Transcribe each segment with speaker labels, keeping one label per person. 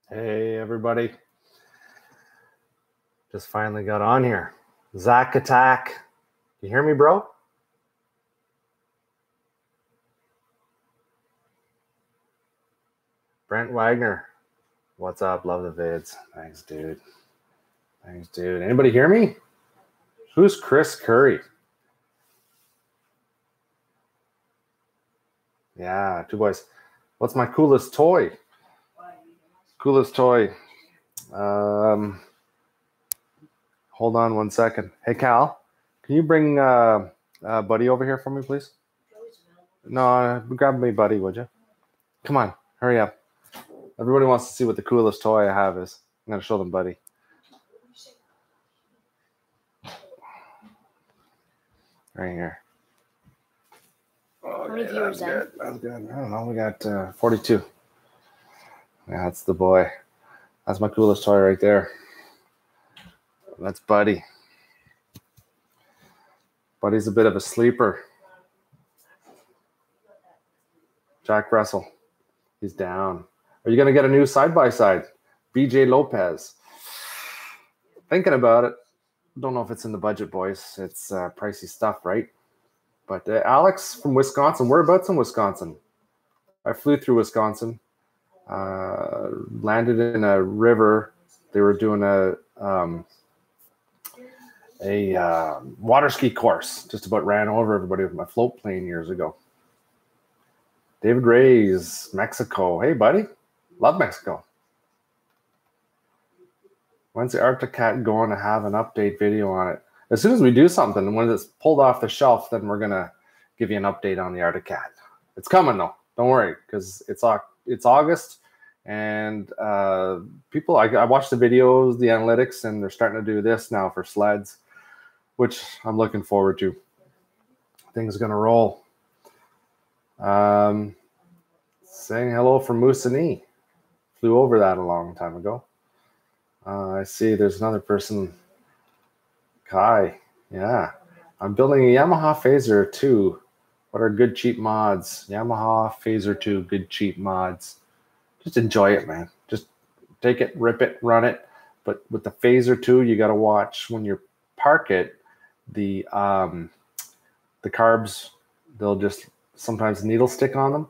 Speaker 1: Hey, everybody. Just finally got on here. Zach Attack. You hear me, bro? Brent Wagner. What's up? Love the vids. Thanks, dude. Thanks, dude. Anybody hear me? Who's Chris Curry? Yeah, two boys. What's my coolest toy? Coolest toy. Hold on one second. Hey, Cal, can you bring Buddy over here for me, please? No, grab me Buddy, would you? Come on, hurry up. Everybody wants to see what the coolest toy I have is. I'm going to show them Buddy. Right here.
Speaker 2: How many viewers then?
Speaker 1: That's good. I don't know. We got 42. Yeah, that's the boy. That's my coolest toy right there. That's Buddy. Buddy's a bit of a sleeper. Jack Russell. He's down. Are you going to get a new side-by-side? BJ Lopez. Thinking about it. Don't know if it's in the budget, boys. It's pricey stuff, right? But Alex from Wisconsin. Whereabouts in Wisconsin? I flew through Wisconsin. Landed in a river. They were doing a water ski course. Just about ran over everybody with my float plane years ago. David Reyes, Mexico. Hey, buddy. Love Mexico. When's the Arctic Cat going to have an update video on it? As soon as we do something, when it's pulled off the shelf, then we're going to give you an update on the Arctic Cat. It's coming, though. Don't worry, because it's August, and people, I watched the videos, the analytics, and they're starting to do this now for sleds, which I'm looking forward to. Things are going to roll. Saying hello from Moosonee. Flew over that a long time ago. I see there's another person. Kai. Yeah. I'm building a Yamaha Phaser 2. What are good cheap mods? Yamaha Phaser 2, good cheap mods. Just enjoy it, man. Just take it, rip it, run it. But with the Phaser 2, you got to watch when you park it, the carbs, they'll just sometimes needle stick on them,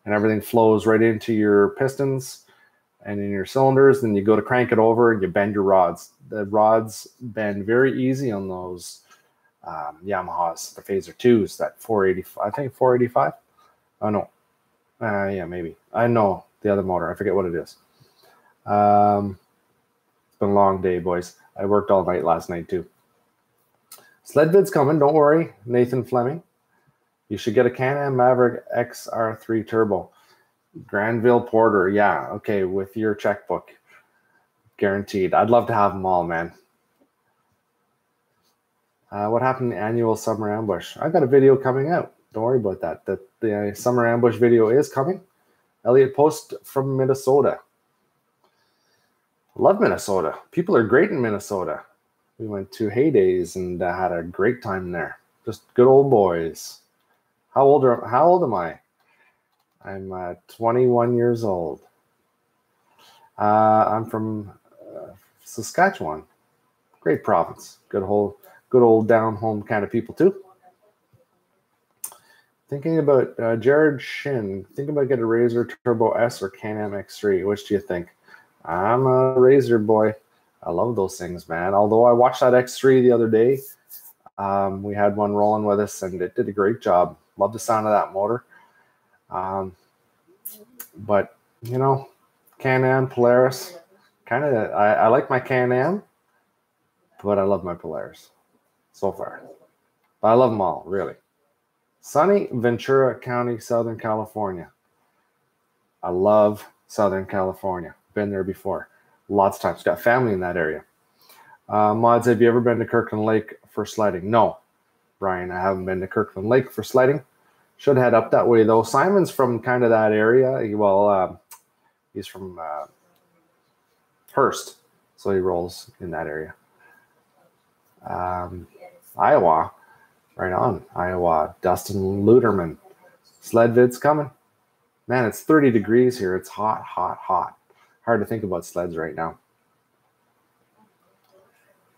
Speaker 1: and everything flows right into your pistons and in your cylinders. Then you go to crank it over and you bend your rods. The rods bend very easy on those Yamahas, the Phaser 2s, that 485, I think 485. Oh, no. Yeah, maybe. I know the other motor. I forget what it is. It's been a long day, boys. I worked all night last night, too. Sled vid's coming. Don't worry, Nathan Fleming. You should get a Can-Am Maverick XR3 Turbo. Granville Porter. Yeah, okay, with your checkbook. Guaranteed. I'd love to have them all, man. What happened to the annual Summer Ambush? I got a video coming out. Don't worry about that. The Summer Ambush video is coming. Elliot Post from Minnesota. Love Minnesota. People are great in Minnesota. We went to Heydays and had a great time there. Just good old boys. How old am I? I'm 21 years old. I'm from Saskatchewan. Great province. Good old down home kind of people too. Thinking about Jared Shin. Thinking about getting a Razor Turbo S or Can-Am X3. Which do you think? I'm a Razor boy. I love those things, man. Although I watched that X3 the other day. We had one rolling with us, and it did a great job. Love the sound of that motor. But, you know, Can-Am, Polaris, kind of, I like my Can-Am, but I love my Polaris so far. But I love them all, really. Sunny Ventura County, Southern California. I love Southern California. Been there before. Lots of times. Got family in that area. Mods, have you ever been to Kirkland Lake for sledding? No, Brian, I haven't been to Kirkland Lake for sledding. Should head up that way, though. Simon's from kind of that area. He's from Hearst, so he rolls in that area. Iowa, right on. Iowa, Dustin Luderman. Sled vid's coming. Man, it's 30 degrees here. It's hot, hot, hot. Hard to think about sleds right now.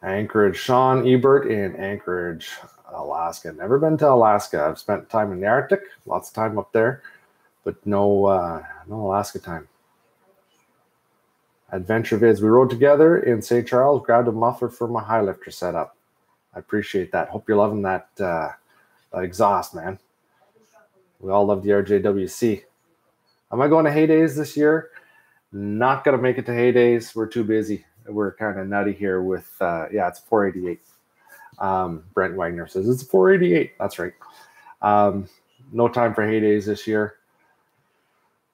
Speaker 1: Anchorage, Sean Ebert in Anchorage, Alaska. Never been to Alaska. I've spent time in the Arctic, lots of time up there, but no Alaska time. Adventure Vids. We rode together in St. Charles, grabbed a muffler for my high lifter setup. I appreciate that. Hope you're loving that exhaust, man. We all love the RJWC. Am I going to Heydays this year? Not going to make it to Heydays. We're too busy. We're kind of nutty here with, it's 488. Brent Wagner says it's 488. That's right. No time for Heydays this year.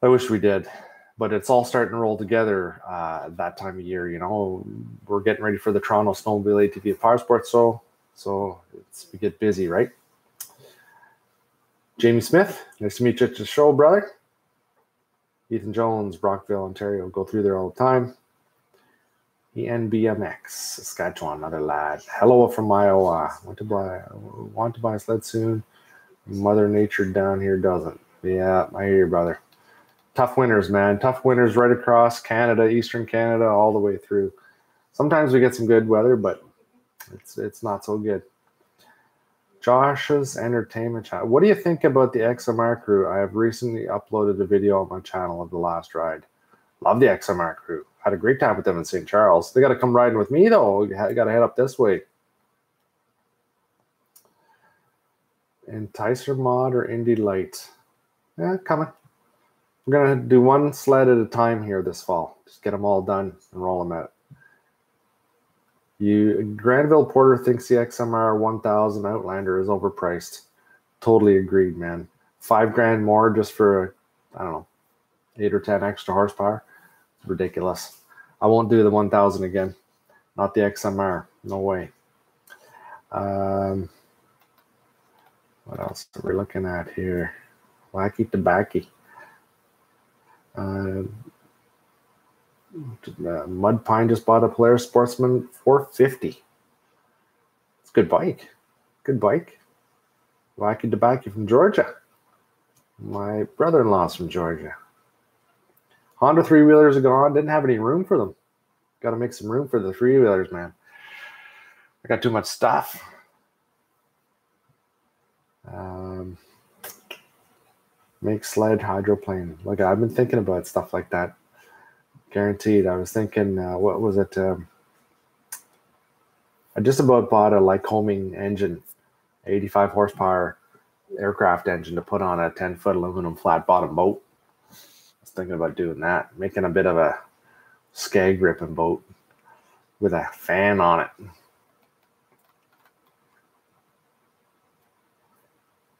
Speaker 1: I wish we did, but it's all starting to roll together that time of year. You know, we're getting ready for the Toronto Snowmobile ATV at Powersports, so we get busy, right? Jamie Smith, nice to meet you at the show, brother. Ethan Jones, Brockville, Ontario, go through there all the time. ENBMX, Saskatchewan, another lad. Hello from Iowa. Want to buy a sled soon. Mother Nature down here doesn't. Yeah, I hear you, brother. Tough winters, man. Tough winters right across Canada, Eastern Canada, all the way through. Sometimes we get some good weather, but it's not so good. Josh's Entertainment Channel. What do you think about the XMR crew? I have recently uploaded a video on my channel of the last ride. Love the XMR crew. Had a great time with them in St. Charles. They got to come riding with me, though. You got to head up this way. Enticer Mod or Indy Light? Yeah, coming. We're going to do one sled at a time here this fall. Just get them all done and roll them out. Granville Porter thinks the XMR 1000 Outlander is overpriced. Totally agreed, man. $5,000 more just for, 8 or 10 extra horsepower. It's ridiculous. I won't do the 1000 again. Not the XMR. No way. What else are we looking at here? Wacky Tobacco. Mud Pine just bought a Polaris Sportsman 450. It's a good bike. Good bike. Wacky Tobacco from Georgia. My brother-in-law's from Georgia. Honda three-wheelers are gone. Didn't have any room for them. Got to make some room for the three-wheelers, man. I got too much stuff. Make sled hydroplane. Look, I've been thinking about stuff like that. Guaranteed. I was thinking, what was it? I just about bought a Lycoming engine, 85 horsepower aircraft engine to put on a 10-foot aluminum flat bottom boat. I was thinking about doing that, making a bit of a skag gripping boat with a fan on it.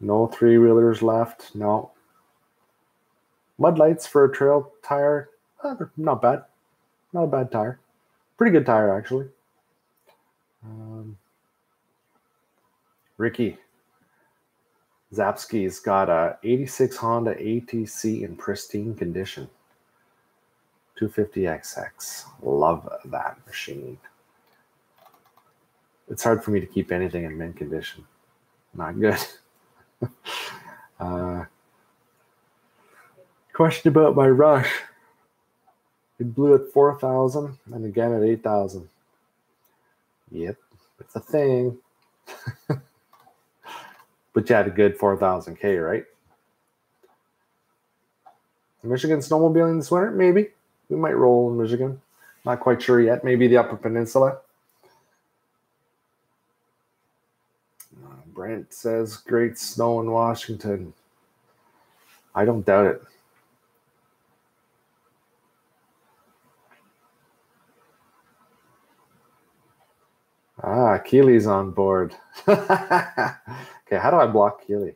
Speaker 1: No three-wheelers left. No. Mud lights for a trail tire. Not bad. Not a bad tire. Pretty good tire, actually. Ricky Zapsky's got a 86 Honda ATC in pristine condition. 250XX. Love that machine. It's hard for me to keep anything in mint condition. Not good. Question about my Rush. It blew at 4,000 and again at 8,000. Yep, it's a thing. But you had a good 4,000 K, right? Michigan snowmobiling this winter? Maybe. We might roll in Michigan. Not quite sure yet. Maybe the Upper Peninsula. Brent says, great snow in Washington. I don't doubt it. Keely's on board. Okay, how do I block Keely?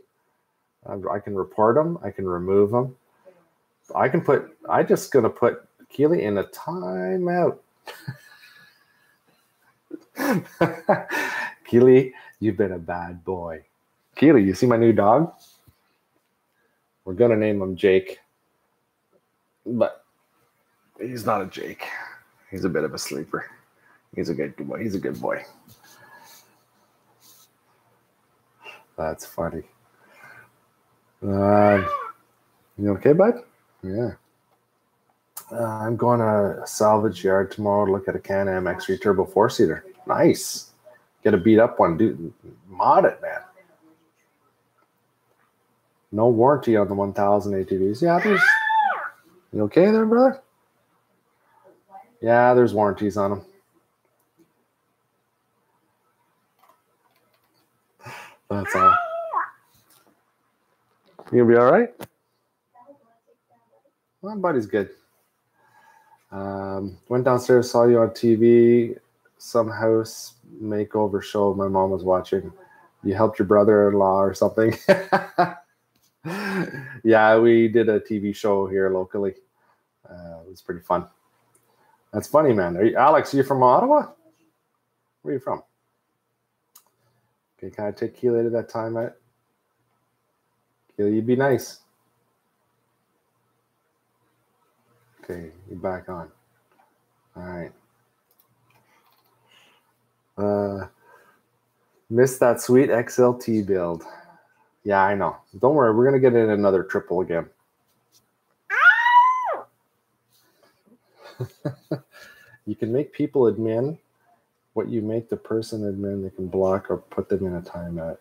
Speaker 1: I can report him. I can remove him. I just gonna put Keely in a timeout. Keely, you've been a bad boy. Keely, you see my new dog? We're gonna name him Jake, but he's not a Jake. He's a bit of a sleeper. He's a good boy. He's a good boy. That's funny. You okay, bud? Yeah. I'm going to a salvage yard tomorrow to look at a Can-Am X3 Turbo 4-seater. Nice. Get a beat up one. Dude, mod it, man. No warranty on the 1000 ATVs. Yeah, there's... You okay there, brother? Yeah, there's warranties on them. That's all. You gonna be all right? Well, buddy's good. Went downstairs, saw you on TV, some house makeover show my mom was watching. You helped your brother-in-law or something. Yeah, we did a TV show here locally. It was pretty fun. That's funny, man. Alex, are you from Ottawa? Where are you from? Okay, can I take Keely to that time out? Keely, you'd be nice. Okay, you're back on. All right. Missed that sweet XLT build. Yeah, I know. Don't worry, we're gonna get in another triple again. You can make people admin what you make the person admin. They can block or put them in a timeout.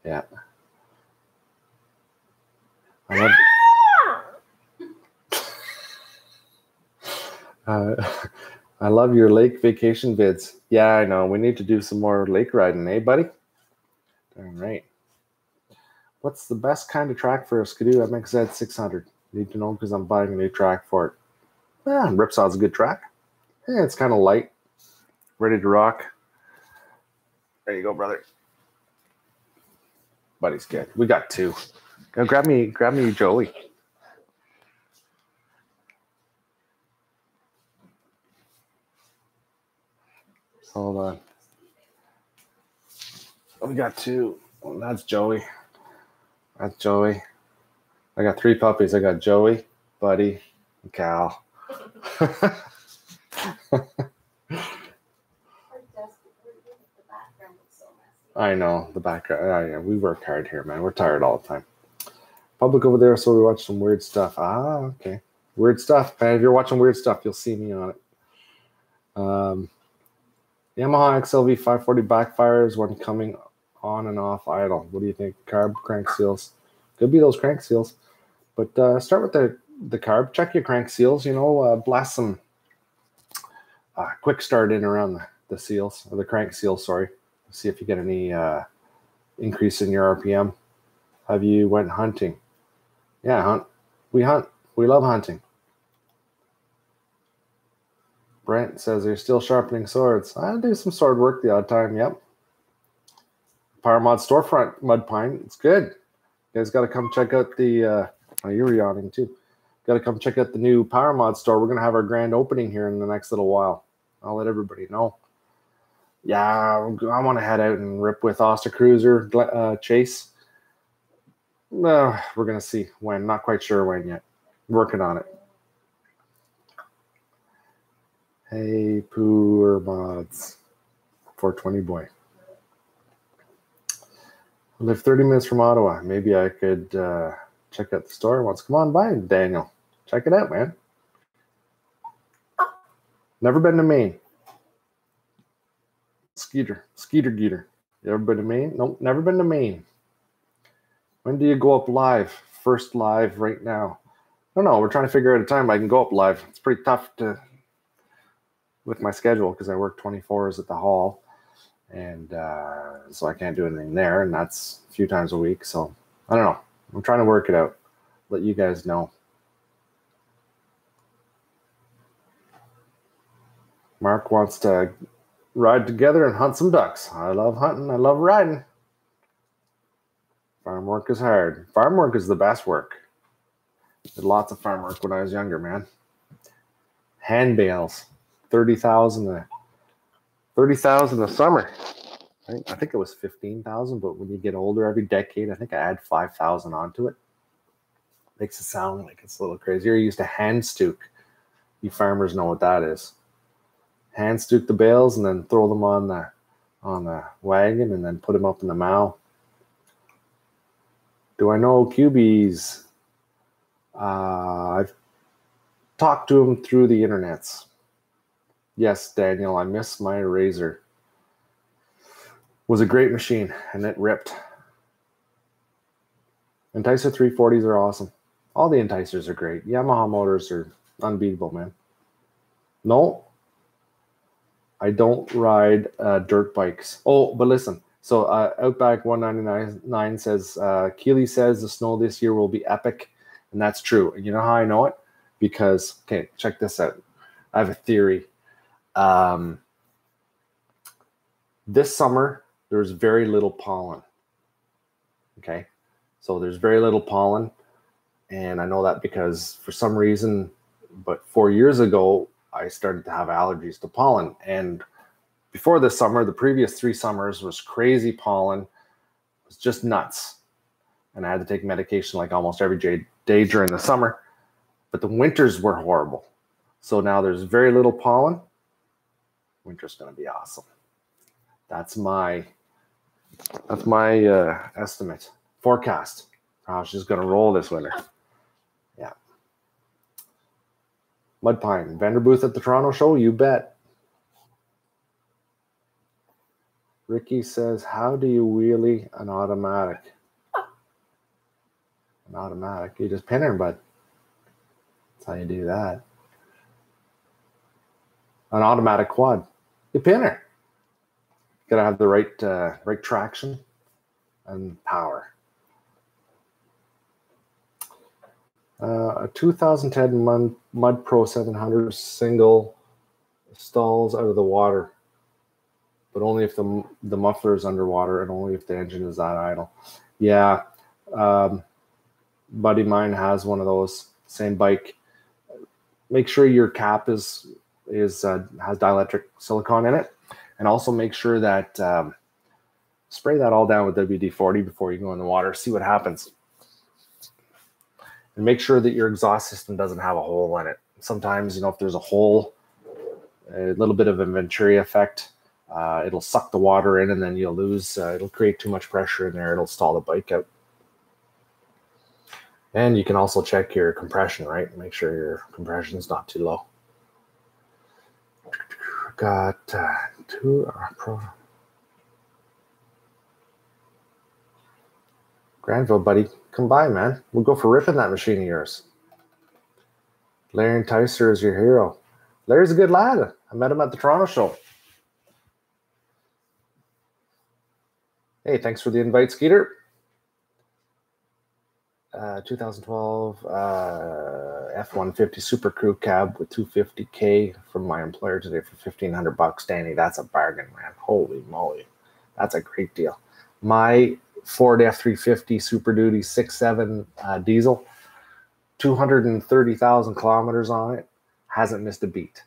Speaker 1: Yeah. I love your lake vacation vids. Yeah, I know. We need to do some more lake riding, eh, buddy? Darn right. What's the best kind of track for a Skidoo MXZ 600? Need to know because I'm buying a new track for it. Yeah, Ripsaw's a good track. Yeah, it's kind of light. Ready to rock. There you go, brother. Buddy's good. We got two. Go grab me Joey. Hold on. We got two. Well, that's Joey. That's Joey. I got three puppies. I got Joey, Buddy, and Cal. I know the background. Yeah, we work hard here, man. We're tired all the time. Public over there, so we watch some weird stuff. Ah, okay. Weird stuff, man. If you're watching weird stuff, you'll see me on it. Yamaha XLV 540 backfires when coming on and off idle. What do you think? Carb, crank seals. Could be those crank seals. But start with the carb. Check your crank seals. You know, blast some quick start in around the seals, or the crank seals, sorry. See if you get any increase in your RPM. Have you went hunting? Yeah, hunt. We hunt. We love hunting. Brent says they're still sharpening swords. I do some sword work the odd time, yep. PowerModz storefront mud pine. It's good. You guys got to come check out the, oh, you were yawning too. Got to come check out the new PowerModz store. We're going to have our grand opening here in the next little while. I'll let everybody know. Yeah, I want to head out and rip with Oster Cruiser Chase. We're going to see when. Not quite sure when yet. Working on it. Hey, PowerModz. 420 boy. I live 30 minutes from Ottawa. Maybe I could check out the store once. Come on by, Daniel. Check it out, man. Never been to Maine. Skeeter. You ever been to Maine? Nope, never been to Maine. When do you go up live? First live right now. I don't know. We're trying to figure out a time I can go up live. It's pretty tough with my schedule because I work 24 at the hall. And so I can't do anything there. And that's a few times a week. So I don't know. I'm trying to work it out. Let you guys know. Mark wants to ride together and hunt some ducks. I love hunting. I love riding. Farm work is hard. Farm work is the best work. Did lots of farm work when I was younger, man. Hand bales, 30,000 a summer. I think it was 15,000, but when you get older, every decade, I think I add 5,000 onto it. Makes it sound like it's a little crazier. I used to hand stook. You farmers know what that is. Hand stook the bales and then throw them on the wagon and then put them up in the mow. Do I know QBs? I've talked to him through the internets. Yes, Daniel, I miss my razor. Was a great machine, and it ripped. Enticer 340s are awesome. All the Enticers are great. Yamaha motors are unbeatable, man. No, I don't ride dirt bikes. Oh, but listen. So Outback 199 says, Keely says the snow this year will be epic. And that's true. And you know how I know it? Because, okay, check this out. I have a theory. This summer, there's very little pollen. Okay? So there's very little pollen. And I know that because for some reason, but 4 years ago, I started to have allergies to pollen. And before this summer, the previous 3 summers was crazy pollen. It was just nuts. And I had to take medication like almost every day during the summer. But the winters were horrible. So now there's very little pollen. Winter's going to be awesome. That's my estimate. Forecast. How she's going to roll this winter. Yeah. Mudpine. Vendor booth at the Toronto show? You bet. Ricky says, how do you wheelie an automatic? An automatic. You just pin her, bud. That's how you do that. An automatic quad. You pin her. You gotta have the right traction and power. A 2010 Mud Pro 700 single stalls out of the water, but only if the muffler is underwater and only if the engine is at idle. Yeah, buddy mine has one of those. Same bike. Make sure your cap has dielectric silicone in it, and also make sure that spray that all down with WD-40 before you go in the water. See what happens. And make sure that your exhaust system doesn't have a hole in it. Sometimes, if there's a hole, a little bit of a Venturi effect, it'll suck the water in and then you'll lose, it'll create too much pressure in there. It'll stall the bike out. And you can also check your compression, right? Make sure your compression is not too low. Got 2 Pro. Granville, buddy, come by, man. We'll go for ripping that machine of yours. Larry Enticer is your hero. Larry's a good lad. I met him at the Toronto show. Hey, thanks for the invite, Skeeter. 2012 F-150 Super Crew cab with 250K from my employer today for $1,500. Danny, that's a bargain, man. Holy moly. That's a great deal. My Ford F-350 Super Duty 6.7 diesel, 230,000 kilometers on it, hasn't missed a beat.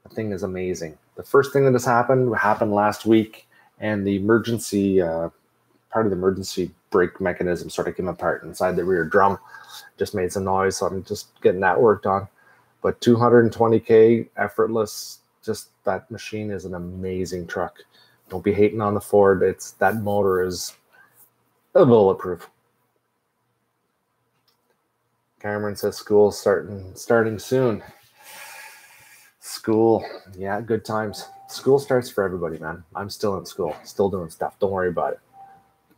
Speaker 1: The thing is amazing. The first thing that has happened last week, and the emergency part of the emergency brake mechanism sort of came apart inside the rear drum. Just made some noise, so I'm just getting that worked on. But 220K, effortless. Just that machine is an amazing truck. Don't be hating on the Ford. That motor is bulletproof. Cameron says school's starting soon. School, yeah, good times. School starts for everybody, man. I'm still in school, still doing stuff. Don't worry about it.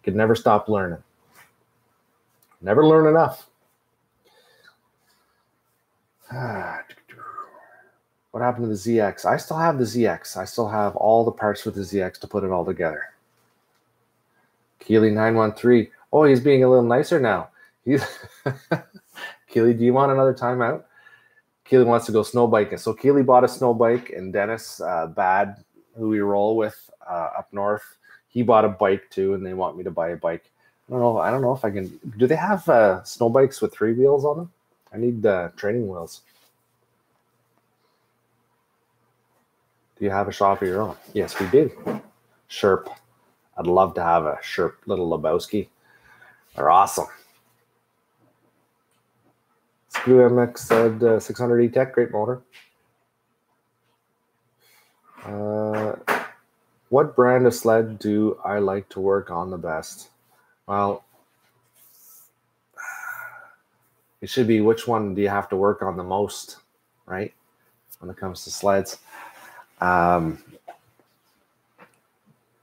Speaker 1: Could never stop learning. Never learn enough. What happened to the ZX? I still have the ZX. I still have all the parts for the ZX to put it all together. Keely 913. Oh, he's being a little nicer now. Keely, do you want another timeout? Keely wants to go snow biking. So Keely bought a snow bike, and Dennis Bad, who we roll with up north, he bought a bike too, and they want me to buy a bike. I don't know if I can. Do they have snow bikes with 3 wheels on them? I need training wheels. Do you have a shop of your own? Yes, we do. Sherp. I'd love to have a Sherp Little Lebowski. They're awesome. Screw MX said 600 E-Tech, great motor. What brand of sled do I like to work on the best? Well, it should be which one do you have to work on the most, right? When it comes to sleds.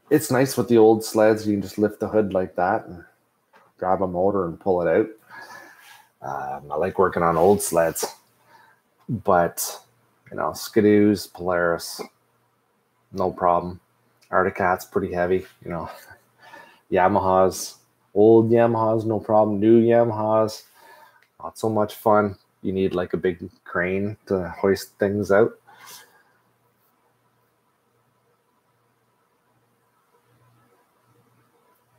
Speaker 1: It's nice with the old sleds. You can just lift the hood like that and grab a motor and pull it out. I like working on old sleds, but Skidoos, Polaris, no problem. Arctic Cat's pretty heavy, Yamahas, old Yamahas, no problem. New Yamahas, not so much fun. You need like a big crane to hoist things out.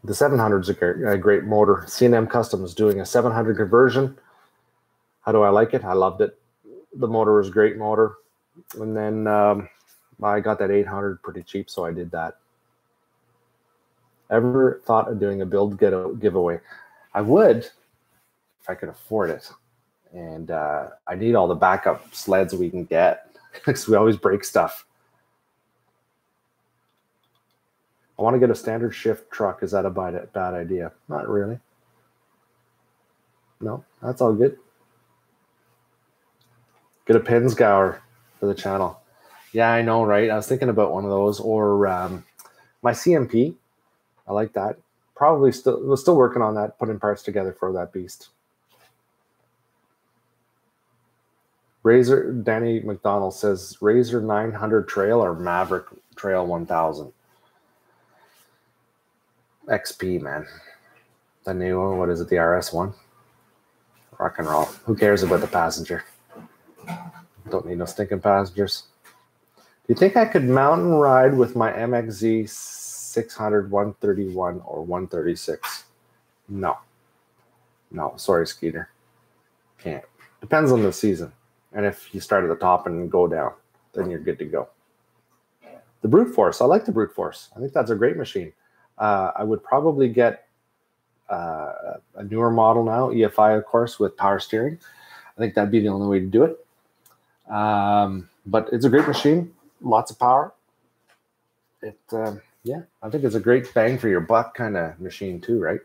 Speaker 1: The 700 is a great motor. C&M Custom is doing a 700 conversion. How do I like it? I loved it. The motor was a great motor. And then I got that 800 pretty cheap, so I did that. Ever thought of doing a build giveaway? I would if I could afford it. And I need all the backup sleds we can get because we always break stuff. I want to get a standard shift truck. Is that a bad idea? Not really. No, that's all good. Get a Pinsgauer for the channel. Yeah, I know, right? I was thinking about one of those, or my CMP. I like that. Probably we're still working on that, putting parts together for that beast. Razor Danny McDonald says Razor 900 Trail or Maverick Trail 1000. XP, man. The new one, what is it, the RS1? Rock and roll. Who cares about the passenger? Don't need no stinking passengers. Do you think I could mountain ride with my MXZ 600, 131, or 136? No. No, sorry, Skeeter. Can't. Depends on the season. And if you start at the top and go down, then you're good to go. The Brute Force. I like the Brute Force. I think that's a great machine. I would probably get a newer model now, EFI, of course, with power steering. I think that'd be the only way to do it. But it's a great machine. Lots of power. Yeah, I think it's a great bang for your buck kind of machine too, right?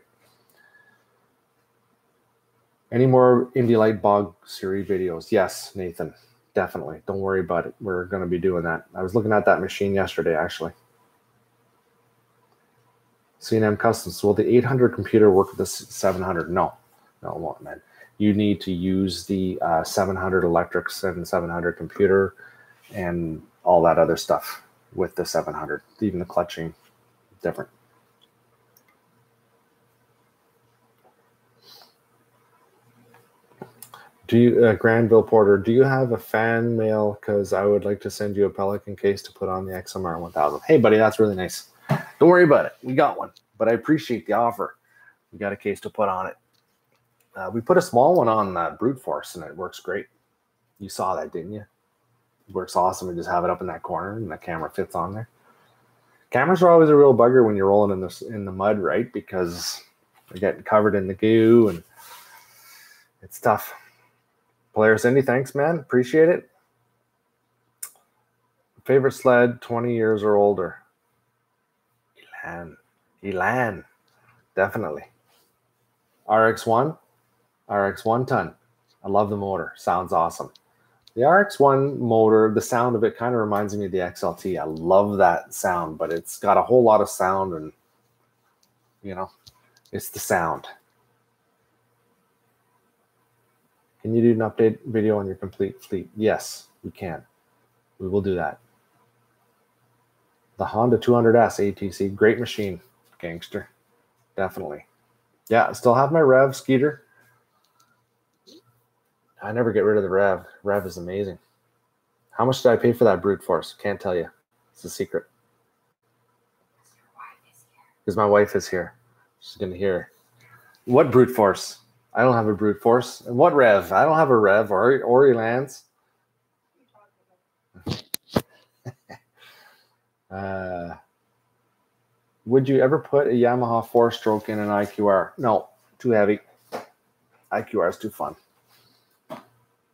Speaker 1: Any more Indy Light Bog series videos? Yes, Nathan, definitely. Don't worry about it. We're going to be doing that. I was looking at that machine yesterday, actually. C&M Customs. Will the 800 computer work with the 700? No, it won't, man. You need to use the 700 electrics and 700 computer and all that other stuff with the 700. Even the clutching, different. Do you, Granville Porter, do you have a fan mail? Because I would like to send you a Pelican case to put on the XMR 1000. Hey, buddy, that's really nice. Don't worry about it. We got one, but I appreciate the offer. We got a case to put on it. We put a small one on Brute Force, and it works great. You saw that, didn't you? It works awesome. We just have it up in that corner, and the camera fits on there. Cameras are always a real bugger when you're rolling in the mud, right? Because they're getting covered in the goo, and it's tough. Polaris Indy, thanks, man. Appreciate it. Favorite sled, 20 years or older? Elan. Definitely. RX-1 ton. I love the motor. Sounds awesome. The RX-1 motor, the sound of it kind of reminds me of the XLT. I love that sound, but it's got a whole lot of sound, and, it's the sound. Can you do an update video on your complete fleet? Yes, we can. We will do that. The Honda 200S ATC, great machine, gangster. Definitely. Yeah, I still have my Rev, Skeeter. I never get rid of the Rev. Rev is amazing. How much did I pay for that Brute Force? Can't tell you. It's a secret. Because my wife is here. She's going to hear. What Brute Force? I don't have a brute force. And what rev? I don't have a rev. Ori lands. Would you ever put a Yamaha 4-stroke in an IQR? No, too heavy. IQR is too fun.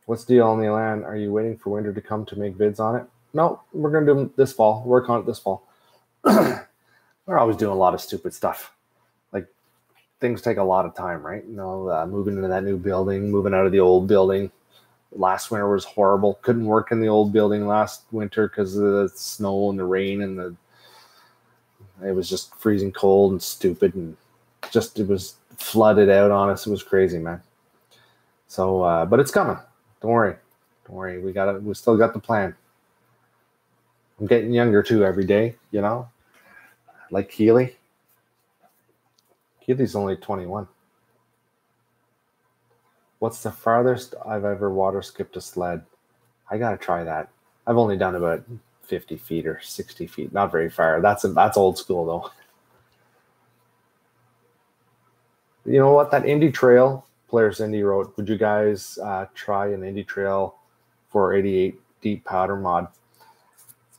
Speaker 1: What's the deal on the land? Are you waiting for winter to come to make vids on it? No, we're going to do them this fall. Work on it this fall. We're always doing a lot of stupid stuff. Like, things take a lot of time, right? You know, moving into that new building, moving out of the old building. Last winter was horrible. Couldn't work in the old building last winter because of the snow and the rain and it was just freezing cold and stupid and just it was flooded out on us. It was crazy, man. So, but it's coming. Don't worry. Don't worry. We still got the plan. I'm getting younger too every day, you know. Like Keely. Keely's only 21. What's the farthest I've ever water skipped a sled? I gotta try that. I've only done about 50 feet or 60 feet. Not very far. That's old school though. You know what? That Indy Trail, Players Indy wrote, would you guys try an Indy Trail 488 deep powder mod?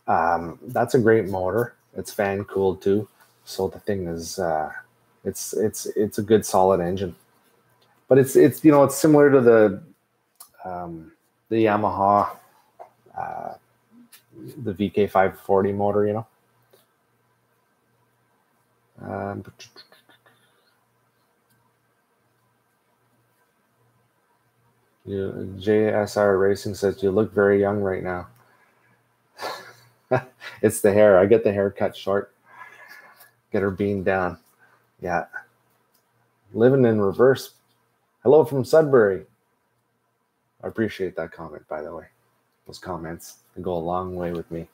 Speaker 1: That's a great motor. It's fan cooled too. So the thing is, it's a good solid engine. But it's you know, it's similar to the Yamaha the VK540 motor, you know. JSR Racing says you look very young right now. It's the hair. I get the hair cut short. Get her beamed down. Yeah. Living in reverse. Hello from Sudbury. I appreciate that comment, by the way. Those comments, they go a long way with me.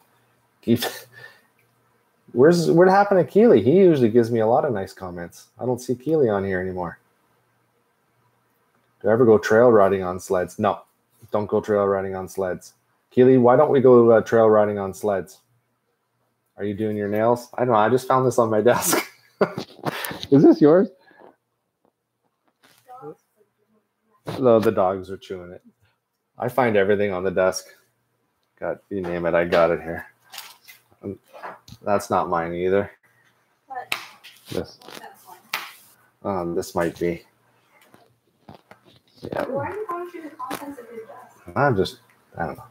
Speaker 1: What happened to Keely? He usually gives me a lot of nice comments. I don't see Keely on here anymore. Do I ever go trail riding on sleds? No, don't go trail riding on sleds. Keely, why don't we go trail riding on sleds? Are you doing your nails? I don't know. I just found this on my desk. Is this yours? No, the dogs are chewing it. I find everything on the desk. God, you name it, I got it here. That's not mine either. What? This. That's mine. This might be. Yeah. Why are you going through the contents of your desk? I don't know.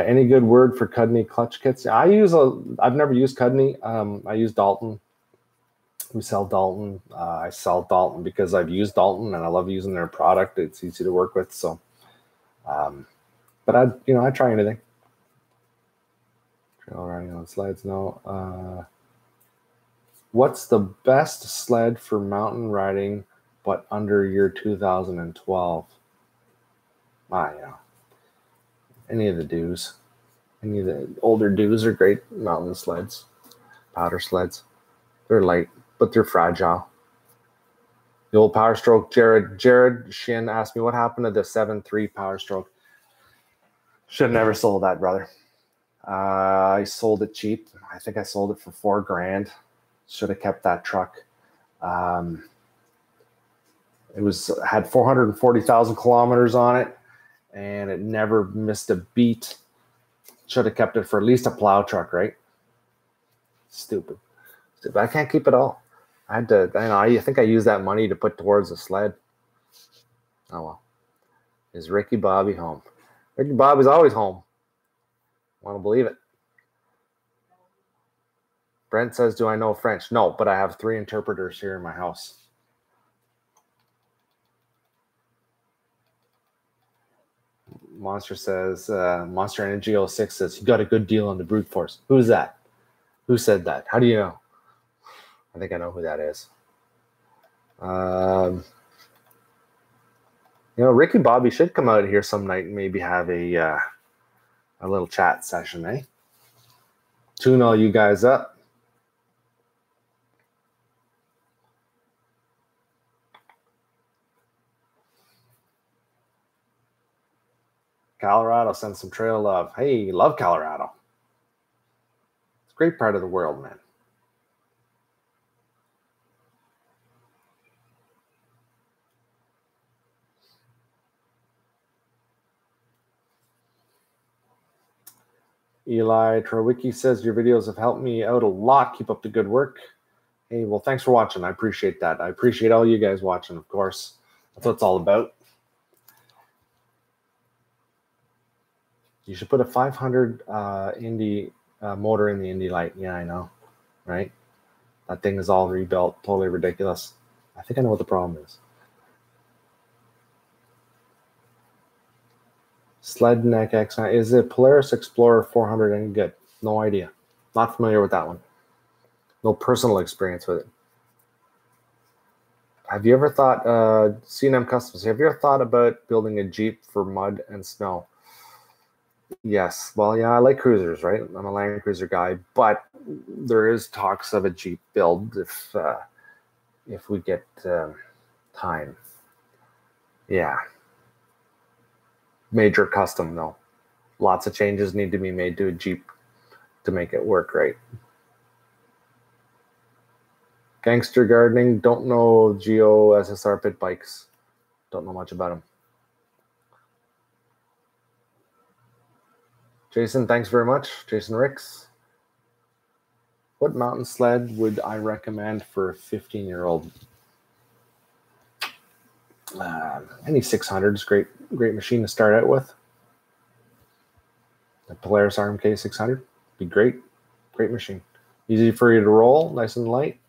Speaker 1: Any good word for Cudney clutch kits? I've never used Cudney. I use Dalton. We sell Dalton. I sell Dalton because I've used Dalton and I love using their product. It's easy to work with. So, but I try anything. Trail riding on sleds. No. What's the best sled for mountain riding, but under year 2012? Yeah. Any of the Dews. Any of the older Dews are great mountain sleds, powder sleds. They're light, but they're fragile. The old Power Stroke, Jared Shin asked me what happened to the 7.3 Power Stroke. Should have never sold that, brother. I sold it cheap. I think I sold it for $4,000. Should have kept that truck. It had 440,000 kilometers on it, and it never missed a beat. Should have kept it for at least a plow truck, right? Stupid. I can't keep it all. I think I used that money to put towards a sled. Oh well. Is Ricky Bobby home? Ricky Bobby's always home. Want to believe it. Brent says, do I know French? No, but I have 3 interpreters here in my house. Monster says, Monster Energy 06 says, you got a good deal on the brute force. Who's that? Who said that? How do you know? I think I know who that is. Ricky Bobby should come out here some night and maybe have a little chat session, eh? Tune all you guys up. Colorado, send some trail love. Hey, love Colorado. It's a great part of the world, man. Eli Trowicki says, your videos have helped me out a lot. Keep up the good work. Hey, well, thanks for watching. I appreciate that. I appreciate all you guys watching, of course. That's what it's all about. You should put a 500 Indy motor in the Indy Light. Yeah, I know, right? That thing is all rebuilt. Totally ridiculous. I think I know what the problem is. Sled neck X9. Is it Polaris Explorer 400 any good? No idea. Not familiar with that one. No personal experience with it. Have you ever thought, C&M Customs, have you ever thought about building a Jeep for mud and snow? Yes. Well, yeah, I like cruisers, right? I'm a Land Cruiser guy, but there is talks of a Jeep build if we get time. Yeah. Major custom, though. Lots of changes need to be made to a Jeep to make it work right. Gangster Gardening, don't know Geo SSR pit bikes. Don't know much about them. Jason, thanks very much. Jason Ricks. What mountain sled would I recommend for a 15-year-old? Any 600 is great machine to start out with. The Polaris RMK 600 be great machine. Easy for you to roll, nice and light.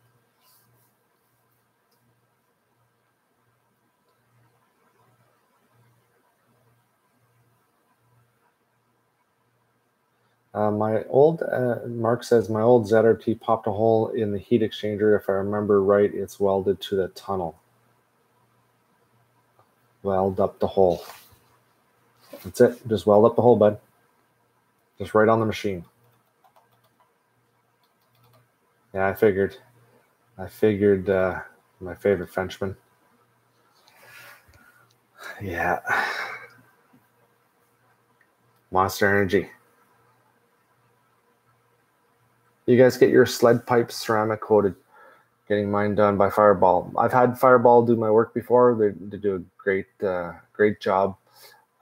Speaker 1: Mark says, my old ZRT popped a hole in the heat exchanger. If I remember right, it's welded to the tunnel. Weld up the hole. That's it. Just weld up the hole, bud. Just right on the machine. Yeah, I figured my favorite Frenchman. Yeah. Monster Energy. You guys get your sled pipes ceramic coated. Getting mine done by Fireball. I've had Fireball do my work before. They do a great job.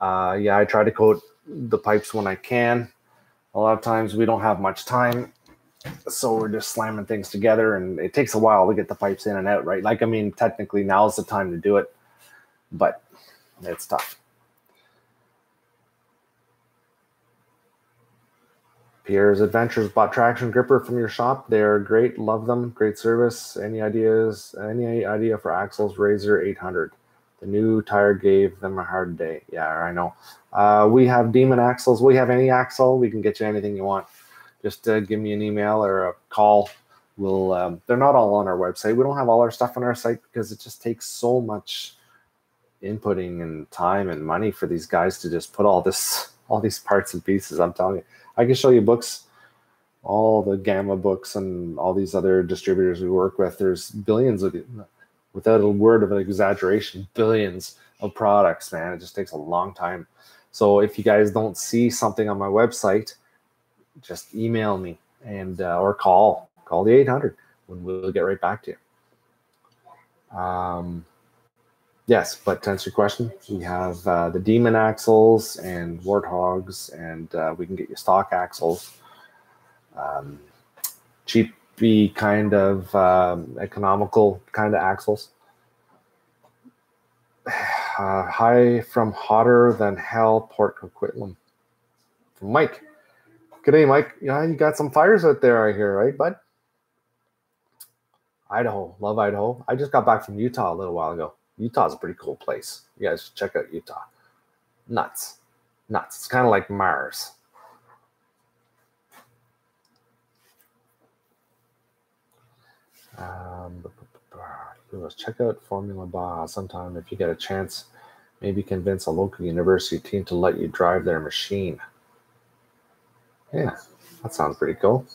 Speaker 1: Yeah, I try to coat the pipes when I can. A lot of times we don't have much time, so we're just slamming things together, and it takes a while to get the pipes in and out, right? Like, I mean, technically now's the time to do it, but it's tough. Pierre's Adventures bought traction gripper from your shop. They're great. Love them. Great service. Any ideas? Any idea for axles? Razor 800. The new tire gave them a hard day. Yeah, I know. We have Demon axles. We have any axle. We can get you anything you want. Just give me an email or a call. We'll. They're not all on our website. We don't have all our stuff on our site because it just takes so much inputting and time and money for these guys to just put all these parts and pieces. I'm telling you. I can show you books, all the Gamma books and all these other distributors we work with. There's billions of, without a word of an exaggeration, billions of products, man. It just takes a long time. So if you guys don't see something on my website, just email me and or call the 800 when we'll get right back to you. Yes, but to answer your question, we have the Demon axles and Warthogs, and we can get you stock axles. Cheapy kind of economical kind of axles. Hi from hotter than hell, Port Coquitlam. From Mike. Good day, Mike. Yeah, you got some fires out there, I hear, right, bud? Idaho. Love Idaho. I just got back from Utah a little while ago. Utah's a pretty cool place. You guys should check out Utah. Nuts. It's kind of like Mars. Check out Formula Baja sometime if you get a chance. Maybe convince a local university team to let you drive their machine. Yeah, that sounds pretty cool.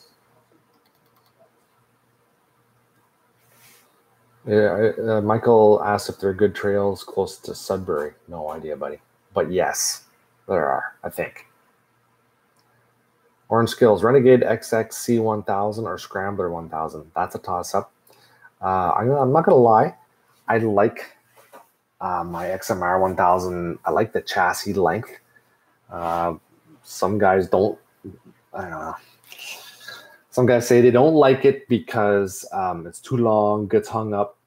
Speaker 1: Yeah, Michael asked if there are good trails close to Sudbury. No idea, buddy. But yes, there are, I think. Orange Skills, Renegade XXC 1000 or Scrambler 1000. That's a toss-up. I'm not going to lie. I like my XMR 1000. I like the chassis length. Some guys don't I don't know. Some guys say they don't like it because it's too long, gets hung up.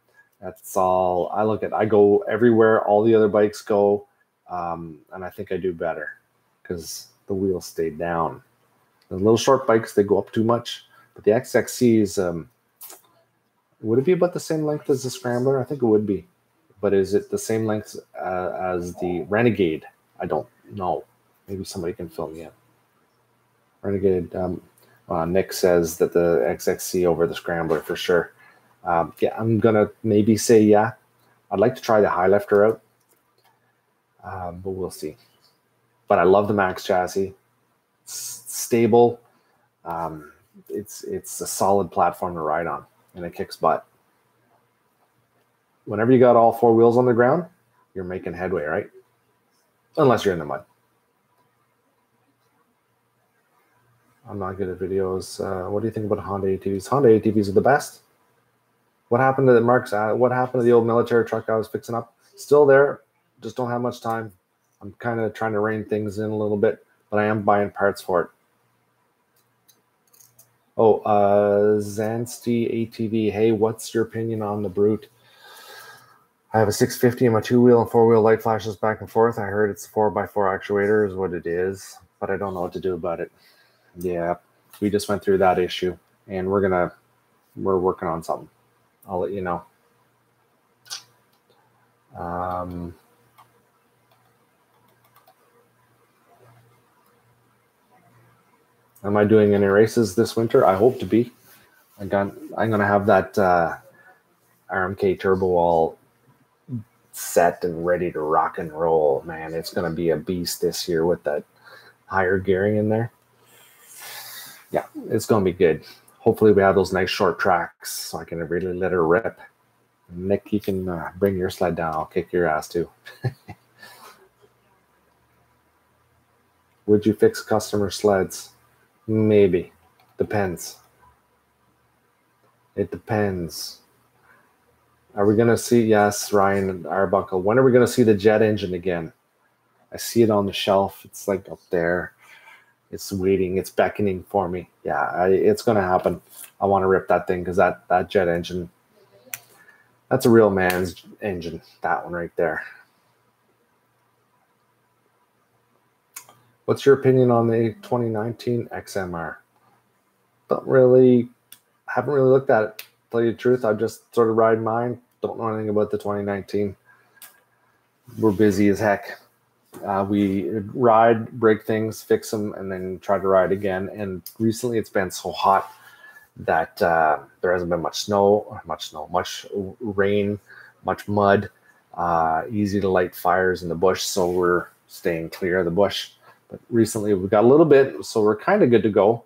Speaker 1: That's all I look at. I go everywhere all the other bikes go, and I think I do better because the wheels stay down. The little short bikes, they go up too much. But the XXCs, would it be about the same length as the Scrambler? I think it would be. But is it the same length as the Renegade? I don't know. Maybe somebody can fill me in. Renegade, Nick says that the XXC over the Scrambler for sure. Yeah, I'm going to maybe say yeah. I'd like to try the high lifter out, but we'll see. But I love the Max chassis. It's stable. It's a solid platform to ride on, and it kicks butt. Whenever you got all four wheels on the ground, you're making headway, right? Unless you're in the mud. I'm not good at videos. What do you think about Honda ATVs? Honda ATVs are the best. What happened to the Marks? What happened to the old military truck I was fixing up? Still there. Just don't have much time. I'm kind of trying to rein things in a little bit, but I am buying parts for it. Oh, Zansty ATV. Hey, what's your opinion on the Brute? I have a 650 and my 2-wheel and 4-wheel light flashes back and forth. I heard it's a 4x4 actuator is what it is, but I don't know what to do about it. Yeah, we just went through that issue, and we're working on something. I'll let you know. Am I doing any races this winter? I hope to be. I'm gonna have that RMK turbo all set and ready to rock and roll. Man, it's gonna be a beast this year with that higher gearing in there. Yeah, it's gonna be good. Hopefully we have those nice short tracks so I can really let her rip. Nick, you can bring your sled down. I'll kick your ass too. Would you fix customer sleds? Maybe. Depends. It depends. Are we going to see, yes, Ryan Arbuckle, when are we going to see the jet engine again? I see it on the shelf. It's like up there. It's waiting. It's beckoning for me. Yeah, it's going to happen. I want to rip that thing because that jet engine, that's a real man's engine, that one right there. What's your opinion on the 2019 XMR? Haven't really looked at it. To tell you the truth, I've just sort of ride mine. Don't know anything about the 2019. We're busy as heck. We ride, break things, fix them, and then try to ride again. And recently it's been so hot that there hasn't been much rain, much mud, easy to light fires in the bush. So we're staying clear of the bush. But recently we've got a little bit, so we're kind of good to go.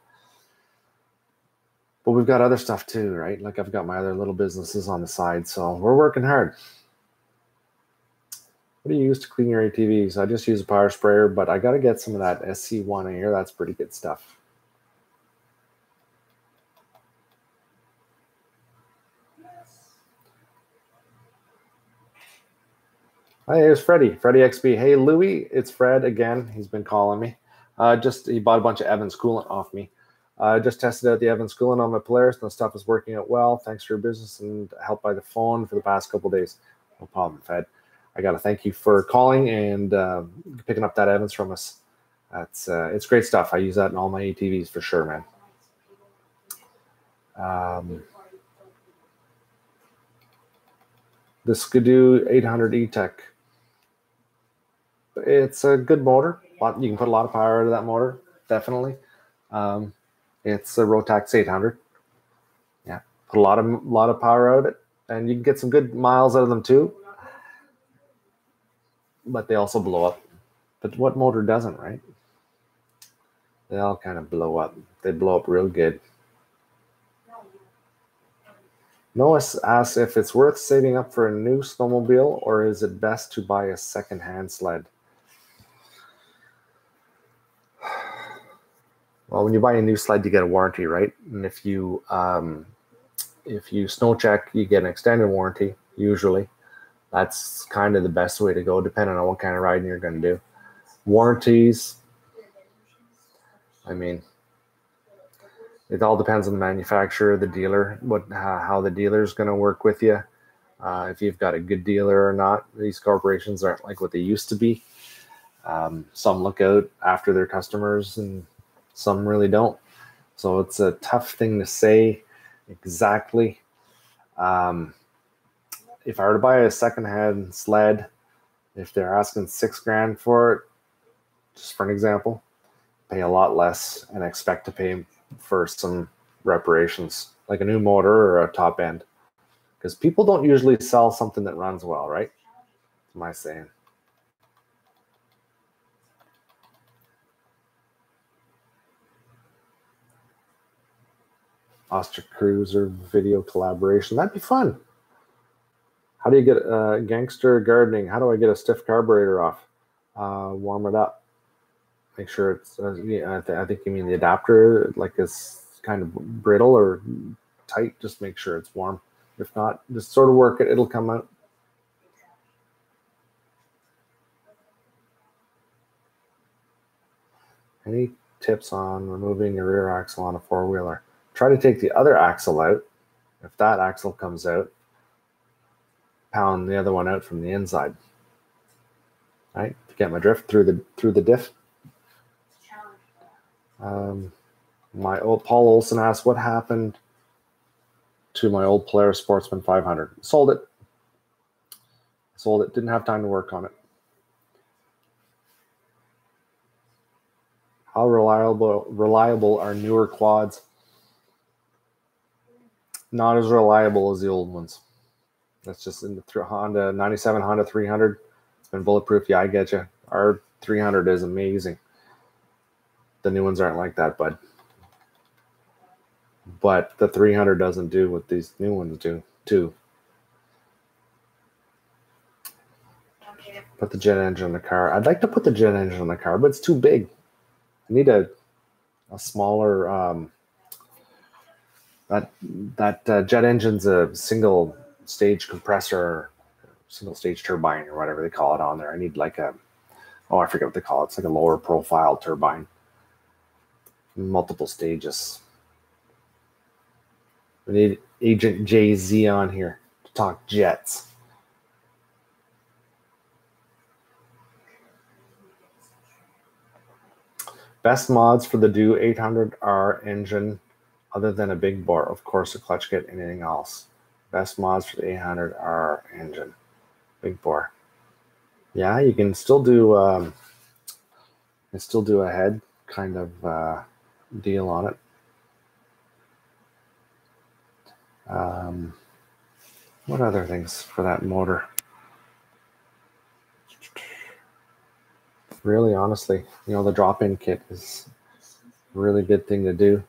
Speaker 1: But we've got other stuff too, right? Like I've got my other little businesses on the side, so we're working hard. What do you use to clean your ATVs? I just use a power sprayer, but I got to get some of that SC1 in here. That's pretty good stuff. Hey, here's Freddie XB. Hey, Louie, it's Fred again. He's been calling me. He bought a bunch of Evans coolant off me. Just tested out the Evans coolant on my Polaris, and the stuff is working out well. Thanks for your business and help by the phone for the past couple of days. No problem, Fred. I got to thank you for calling and picking up that Evans from us. It's great stuff. I use that in all my ATVs for sure, man. The Skidoo 800 E-Tech. It's a good motor. You can put a lot of power out of that motor, definitely. It's a Rotax 800. Yeah, put a lot of power out of it, and you can get some good miles out of them too. But they also blow up. But what motor doesn't, right? They all kind of blow up. They blow up real good. Noah asks if it's worth saving up for a new snowmobile or is it best to buy a second-hand sled? Well, when you buy a new sled, you get a warranty, right? And if you snow check, you get an extended warranty, usually. That's kind of the best way to go, depending on what kind of riding you're going to do. Warranties, I mean, It all depends on the manufacturer, the dealer, how the dealer is going to work with you. If you've got a good dealer or not. These corporations aren't like what they used to be. Some look out after their customers and some really don't. So it's a tough thing to say exactly. If I were to buy a secondhand sled, if they're asking $6,000 for it, just for an example, pay a lot less and expect to pay for some reparations, like a new motor or a top end. Because people don't usually sell something that runs well, right? That's my saying. Oster Cruiser video collaboration. That'd be fun. How do you get gangster gardening? How do I get a stiff carburetor off? Warm it up. Make sure it's, I think you mean the adapter, like it's kind of brittle or tight. Just make sure it's warm. If not, just sort of work it. It'll come out. Any tips on removing a rear axle on a four-wheeler? Try to take the other axle out. If that axle comes out, pound the other one out from the inside. Right? To get my drift through the diff. My old Paul Olson asked, what happened to my old Polaris Sportsman 500? Sold it. Didn't have time to work on it. How reliable are newer quads? Not as reliable as the old ones. That's just in the Honda 97 Honda 300. It's been bulletproof. Yeah, I get you. Our 300 is amazing. The new ones aren't like that, bud. But the 300 doesn't do what these new ones do, too. Put the jet engine in the car. I'd like to put the jet engine in the car, but it's too big. I need a smaller. That jet engine's a single stage compressor, single stage turbine, or whatever they call it on there. I need like I forget what they call it. It's like a lower profile turbine, multiple stages. We need Agent Jay-Z on here to talk jets. Best mods for the Do 800R engine other than a big bore. Of course, a clutch kit, anything else. Best mods for the 800R engine. Big bore. Yeah, you can still do a head kind of deal on it. What other things for that motor? Really, honestly, the drop-in kit is a really good thing to do.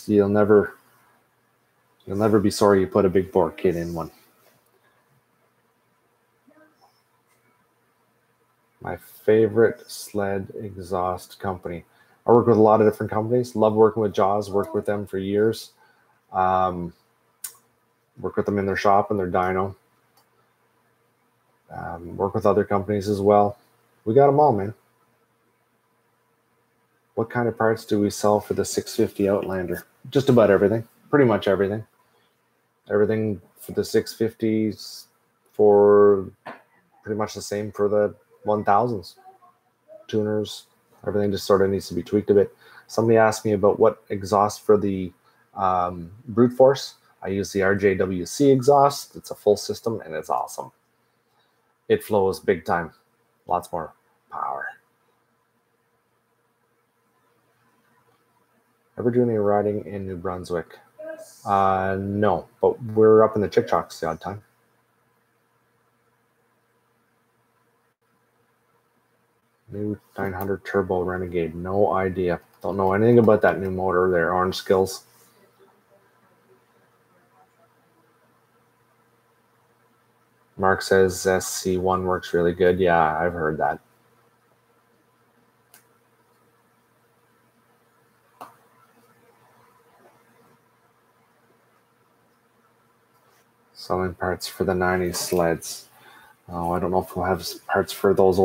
Speaker 1: You'll never be sorry you put a big bore kit in one. My favorite sled exhaust company. I work with a lot of different companies. Love working with Jaws. Worked with them for years. Work with them in their shop and their dyno. Work with other companies as well. We got them all, man. What kind of parts do we sell for the 650 Outlander? Just about everything. Pretty much everything. Everything for the 650s for pretty much the same for the 1000s. Tuners. Everything just sort of needs to be tweaked a bit. Somebody asked me about what exhaust for the Brute Force. I use the RJWC exhaust. It's a full system and it's awesome. It flows big time. Lots more power. Ever do any riding in New Brunswick? No, but we're up in the Chick-Chocks the odd time. New 900 Turbo Renegade. No idea. Don't know anything about that new motor there. Orange Skills. Mark says SC1 works really good. Yeah, I've heard that. Selling parts for the 90s sleds. Oh, I don't know if we'll have parts for those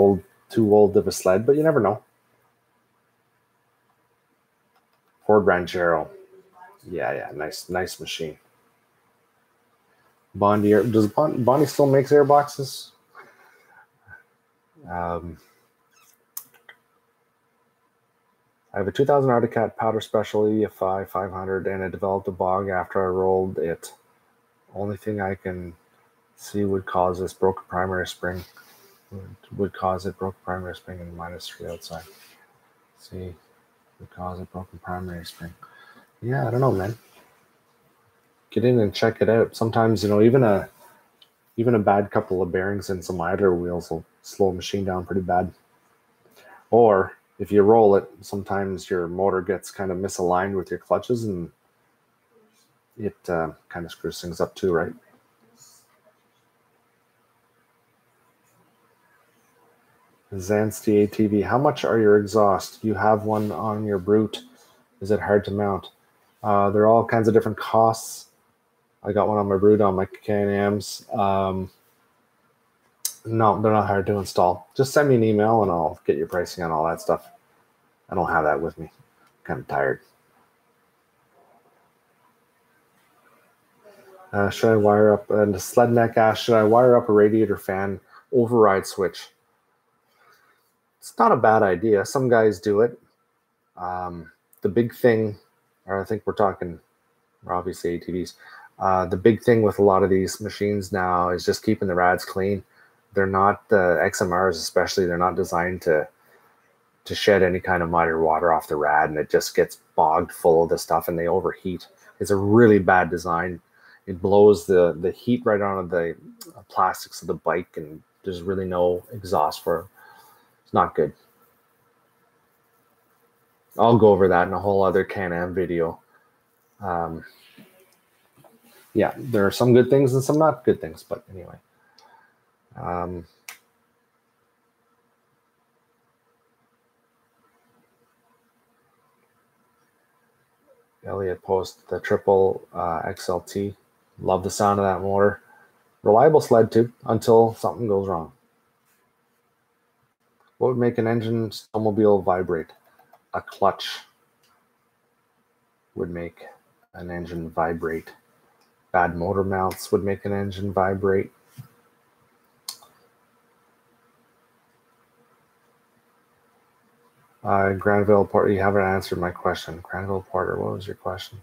Speaker 1: too old of a sled, but you never know. Ford Ranchero. Yeah, nice machine. Bondi, does Bondi still makes airboxes? I have a 2000 Arctic Cat powder special EFI 500, and it developed a bog after I rolled it. Only thing I can see would cause this broken primary spring. Would cause it broken primary spring and -3 outside. See, would cause it broken primary spring. Yeah, I don't know, man. Get in and check it out. Sometimes, you know, even a bad couple of bearings and some idler wheels will slow a machine down pretty bad. Or if you roll it, sometimes your motor gets kind of misaligned with your clutches, and it kind of screws things up too, right? Zansty ATV, how much are your exhausts? You have one on your Brute. Is it hard to mount? There are all kinds of different costs. I got one on my Brute on my Can-Ams. No, they're not hard to install. Just send me an email and I'll get your pricing on all that stuff. I don't have that with me. I'm kind of tired. Should I wire up, and Sled Neck asks, should I wire up a radiator fan override switch? It's not a bad idea. Some guys do it. The big thing, or I think we're obviously ATVs. The big thing with a lot of these machines now is just keeping the rads clean. They're not, the XMRs especially, they're not designed to shed any kind of mud or water off the rad, and it just gets bogged full of the stuff and they overheat. It's a really bad design. It blows the heat right onto the plastics of the bike, and there's really no exhaust for it. It's not good. I'll go over that in a whole other Can-Am video. Yeah, there are some good things and some not good things, but anyway. Elliot post the triple XLT. Love the sound of that motor. Reliable sled tube until something goes wrong. What would make an engine snowmobile vibrate? A clutch would make an engine vibrate. Bad motor mounts would make an engine vibrate. Granville Porter, you haven't answered my question. Granville Porter, what was your question?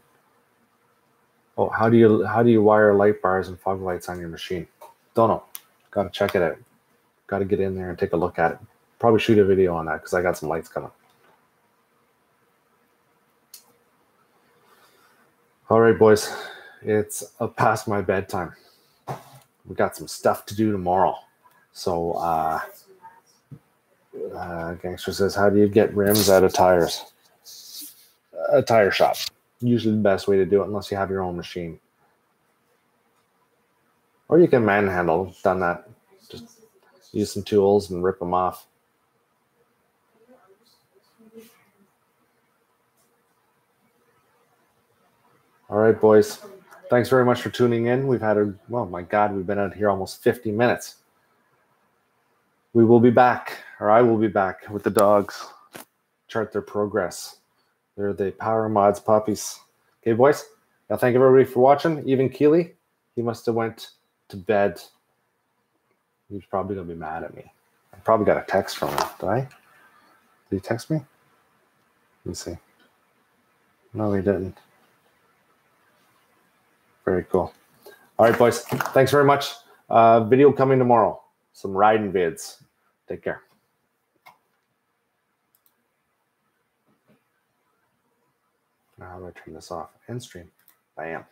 Speaker 1: Oh, how do you wire light bars and fog lights on your machine? Don't know. Got to check it out. Got to get in there and take a look at it. Probably shoot a video on that because I got some lights coming. All right, boys. It's past my bedtime. We got some stuff to do tomorrow. So, Gangster says, how do you get rims out of tires? A tire shop. Usually the best way to do it, unless you have your own machine. Or you can manhandle. Done that. Just use some tools and rip them off. All right, boys. Thanks very much for tuning in. We've had well, my God, we've been out here almost 50 minutes. We will be back, or I will be back with the dogs. Chart their progress. They're the PowerModz puppies. Okay, boys. Now, thank everybody for watching. Even Keely, he must have went to bed. He's probably going to be mad at me. I probably got a text from him. Did I? Did he text me? Let me see. No, he didn't. Very cool. All right, boys. Thanks very much. Video coming tomorrow. Some riding vids. Take care. Now, how do I turn this off? End stream. Bam.